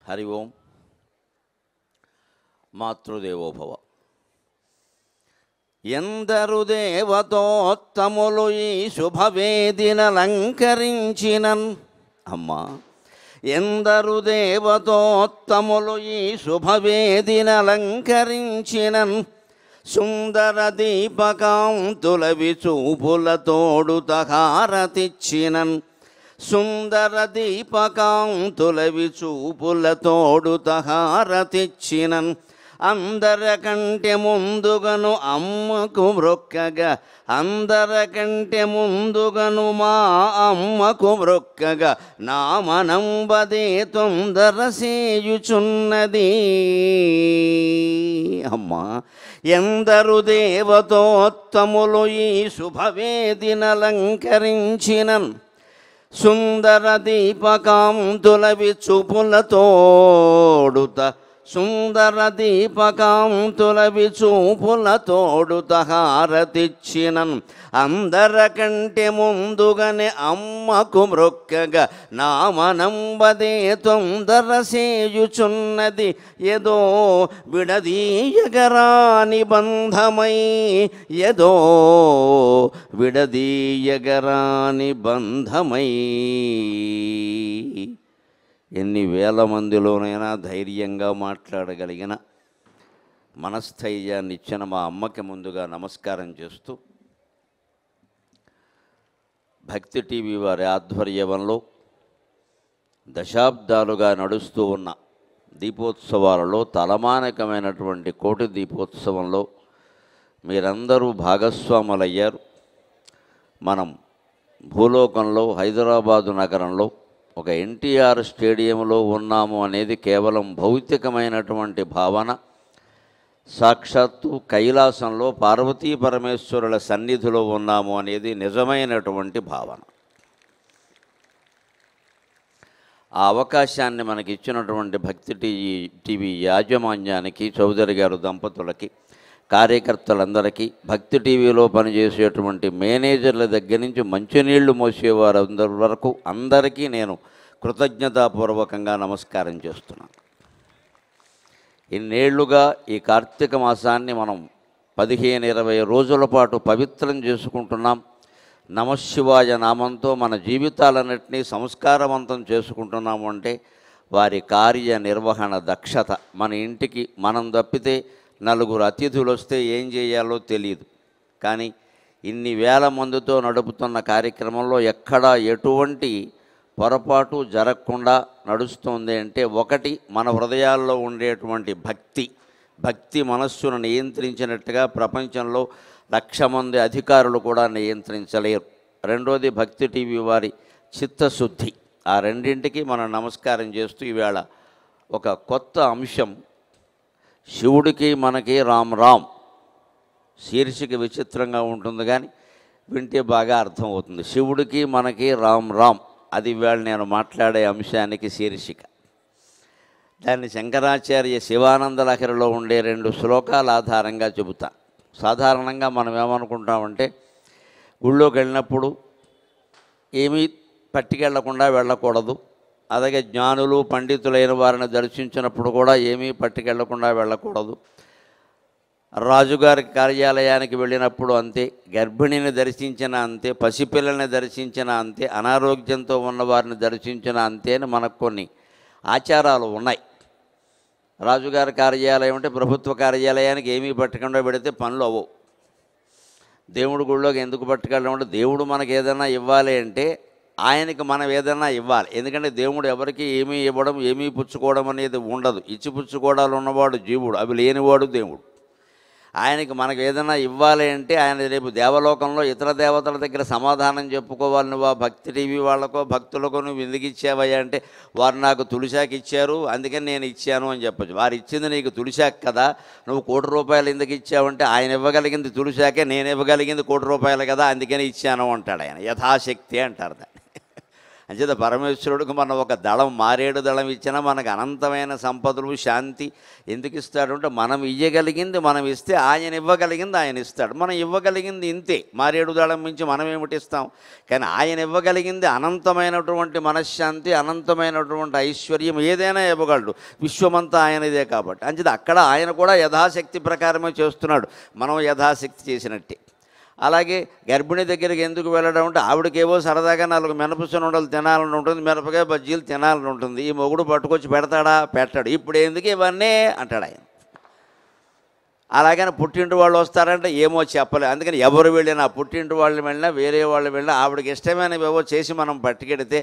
హరి ఓం. మాతృదేవోభవ. ఎందరు దేవతోత్తములు ఈ శుభవేదినలంకరించినన్. అమ్మా, ఎందరు దేవతోత్తములు ఈ శుభవేదినలంకరించినన్. సుందర దీపకాంతుల విచూపులతోడుత హారతిచ్చినన్. సుందర దీపకాంతుల విచూపులతోడుత హారతిచ్చినన్. అందరకంటే ముందుగను అమ్మకు మ్రొక్కగా, అందరకంటే ముందుగను మా అమ్మకు మ్రొక్కగా, నా మనంబదే తొందర సేయుచున్నది. అమ్మా, ఎందరు దేవతోత్తములు ఈ శుభవేదినలంకరించినన్. సుందర దీపకాంతుల విచూపులతోడుత, సుందర దీపకాంతుల విచూపులతోడుత హారతిచ్చినన్. అందరకంటే ముందుగానే అమ్మకు మ్రొక్కగా, నా మనంబదే తొందర సేయుచున్నది. ఏదో విడదీయగరాని బంధమై, ఏదో విడదీయగరాని బంధమై. ఎన్ని వేల మందిలోనైనా ధైర్యంగా మాట్లాడగలిగిన మనస్థైర్యాన్ని ఇచ్చిన మా అమ్మకి ముందుగా నమస్కారం చేస్తూ, భక్తి టీవీ వారి ఆధ్వర్యంలో దశాబ్దాలుగా నడుస్తూ ఉన్న దీపోత్సవాలలో తలమానికమైనటువంటి కోటి దీపోత్సవంలో మీరందరూ భాగస్వాములయ్యారు. మనం భూలోకంలో హైదరాబాదు నగరంలో ఒక ఎన్టీఆర్ స్టేడియంలో ఉన్నాము అనేది కేవలం భౌతికమైనటువంటి భావన. సాక్షాత్తు కైలాసంలో పార్వతీ పరమేశ్వరుల సన్నిధిలో ఉన్నాము అనేది నిజమైనటువంటి భావన. ఆ అవకాశాన్ని మనకి ఇచ్చినటువంటి భక్తి టీవీ యాజమాన్యానికి, చౌదరి గారు దంపతులకి, కార్యకర్తలందరికీ, భక్తి టీవీలో పనిచేసేటువంటి మేనేజర్ల దగ్గర నుంచి మంచినీళ్లు మోసేవారు అందరి వరకు అందరికీ నేను కృతజ్ఞతాపూర్వకంగా నమస్కారం చేస్తున్నాను. ఇన్నేళ్లుగా ఈ కార్తీక మాసాన్ని మనం 15-20 రోజుల పాటు పవిత్రం చేసుకుంటున్నాం. నమశివాయ నామంతో మన జీవితాలన్నింటినీ సంస్కారవంతం చేసుకుంటున్నాము అంటే వారి కార్యనిర్వహణ దక్షత. మన ఇంటికి మనం తప్పితే నలుగురు అతిథులు వస్తే ఏం చేయాలో తెలియదు. కానీ ఇన్ని వేల మందితో నడుపుతున్న కార్యక్రమంలో ఎక్కడా ఎటువంటి పొరపాటు జరగకుండా నడుస్తుంది అంటే, ఒకటి, మన హృదయాల్లో ఉండేటువంటి భక్తి మనస్సును నియంత్రించినట్టుగా ప్రపంచంలో 1,00,000 మంది అధికారులు కూడా నియంత్రించలేరు. రెండోది, భక్తి టీవీ వారి చిత్తశుద్ధి. ఆ రెండింటికి మనం నమస్కారం చేస్తూ ఈవేళ ఒక కొత్త అంశం, శివుడికి మనకి రామ్ రామ్. శీర్షిక విచిత్రంగా ఉంటుంది కానీ వింటే బాగా అర్థమవుతుంది. శివుడికి మనకి రామ్ రామ్, అది ఇవాళ నేను మాట్లాడే అంశానికి శీర్షిక. దాన్ని శంకరాచార్య శివానంద లహరిలో ఉండే 2 శ్లోకాల ఆధారంగా చెబుతా. సాధారణంగా మనం ఏమనుకుంటామంటే, గుళ్ళోకి వెళ్ళినప్పుడు ఏమీ పట్టుకెళ్లకుండా వెళ్ళకూడదు. అలాగే జ్ఞానులు పండితులైన వారిని దర్శించినప్పుడు కూడా ఏమీ పట్టుకెళ్లకుండా వెళ్ళకూడదు. రాజుగారి కార్యాలయానికి వెళ్ళినప్పుడు అంతే, గర్భిణిని దర్శించిన అంతే, పసిపిల్లల్ని దర్శించిన అంతే, అనారోగ్యంతో ఉన్నవారిని దర్శించిన అంతే అని మనకు కొన్ని ఆచారాలు ఉన్నాయి. రాజుగారి కార్యాలయం అంటే ప్రభుత్వ కార్యాలయానికి ఏమీ పట్టకుండా పెడితే పనులు అవ్వవు. దేవుడి గుళ్ళోకి ఎందుకు పట్టుకెళ్ళడం అంటే, దేవుడు మనకు ఏదైనా ఇవ్వాలి అంటే ఆయనకి మనం ఏదైనా ఇవ్వాలి. ఎందుకంటే దేవుడు ఎవరికి ఏమీ ఇవ్వడం, ఏమీ పుచ్చుకోవడం అనేది ఉండదు. ఇచ్చి పుచ్చుకోవడాలు ఉన్నవాడు జీవుడు, అవి లేనివాడు దేవుడు. ఆయనకి మనకు ఏదైనా ఇవ్వాలి అంటే ఆయన రేపు దేవలోకంలో ఇతర దేవతల దగ్గర సమాధానం చెప్పుకోవాలి. నువ్వు ఆ భక్తి టీవీ వాళ్ళకో భక్తులకో నువ్వు ఎందుకు ఇచ్చావయ్యా అంటే, వారు నాకు తులిశాకి ఇచ్చారు అందుకని నేను ఇచ్చాను అని చెప్పచ్చు. వారు ఇచ్చింది నీకు తులిశాకి కదా, నువ్వు ₹1,00,00,000 ఎందుకు ఇచ్చావంటే ఆయన ఇవ్వగలిగింది తులిశాకే, నేను ఇవ్వగలిగింది ₹1,00,00,000 కదా అందుకని ఇచ్చాను అంటాడు ఆయన. యథాశక్తి అంటారు దాన్ని. అంచేత పరమేశ్వరుడికి మనం ఒక దళం, మారేడు దళం ఇచ్చినా మనకు అనంతమైన సంపదలు, శాంతి ఎందుకు ఇస్తాడు అంటే మనం ఇవ్వగలిగింది మనం ఇస్తే ఆయన ఇవ్వగలిగింది ఆయన ఇస్తాడు. మనం ఇవ్వగలిగింది ఇంతే, మారేడు దళం మించి మనం ఏమిటి ఇస్తాం? కానీ ఆయన ఇవ్వగలిగింది అనంతమైనటువంటి మనశ్శాంతి, అనంతమైనటువంటి ఐశ్వర్యం, ఏదైనా ఇవ్వగలడు. విశ్వమంతా ఆయనదే కాబట్టి అంచేత అక్కడ ఆయన కూడా యథాశక్తి ప్రకారమే చేస్తున్నాడు, మనం యథాశక్తి చేసినట్టే. అలాగే గర్భిణి దగ్గరికి ఎందుకు వెళ్ళడం అంటే ఆవిడకేవో సరదాగా 4 మినపసునుండలు తినాలని ఉంటుంది, మిరపకాయ బజ్జీలు తినాలని ఉంటుంది. ఈ మొగుడు పట్టుకొచ్చి పెడతాడా? పెట్టాడు. ఇప్పుడు ఎందుకు ఇవన్నీ అంటాడు ఆయన. అలాగని పుట్టింటి వాళ్ళు వస్తారంటే ఏమో చెప్పలేదు. అందుకని ఎవరు వెళ్ళినా, పుట్టింటి వాళ్ళు వెళ్ళినా, వేరే వాళ్ళు వెళ్ళినా ఆవిడకి ఇష్టమైనవి ఏవో చేసి మనం పట్టుకెడితే,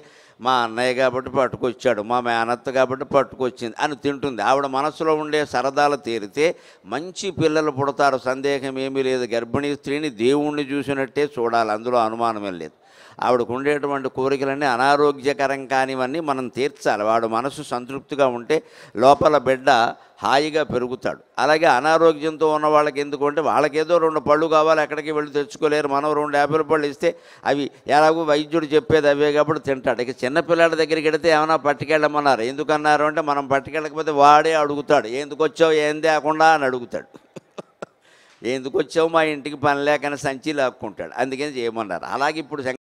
మా అన్నయ్య కాబట్టి పట్టుకొచ్చాడు, మా మేనత్త కాబట్టి పట్టుకొచ్చింది అని తింటుంది. ఆవిడ మనసులో ఉండే సరదాలు తీరితే మంచి పిల్లలు పుడతారు, సందేహం ఏమీ లేదు. గర్భిణీ స్త్రీని దేవుణ్ణి చూసినట్టే చూడాలి, అందులో అనుమానమే లేదు. ఆవిడకు ఉండేటువంటి కోరికలన్నీ అనారోగ్యకరం కానివన్నీ మనం తీర్చాలి. వాడు మనసు సంతృప్తిగా ఉంటే లోపల బిడ్డ హాయిగా పెరుగుతాడు. అలాగే అనారోగ్యంతో ఉన్న వాళ్ళకి ఎందుకు అంటే వాళ్ళకేదో 2 పళ్ళు కావాలి, ఎక్కడికి వెళ్ళి తెచ్చుకోలేరు. మనం 2 యాపిల్ పళ్ళు ఇస్తే అవి ఎలాగో వైద్యుడు చెప్పేది అవే కాబట్టి తింటాడు. ఇక చిన్నపిల్లల దగ్గరికి వెడితే ఏమైనా పట్టుకెళ్ళమన్నారు. ఎందుకన్నారు అంటే మనం పట్టుకెళ్ళకపోతే వాడే అడుగుతాడు, ఎందుకు వచ్చావు ఏం తేకుండా అని అడుగుతాడు. ఎందుకు వచ్చావు మా ఇంటికి పని లేకని సంచి లాక్కుంటాడు. అందుకని చేయమన్నారు. అలాగే ఇప్పుడు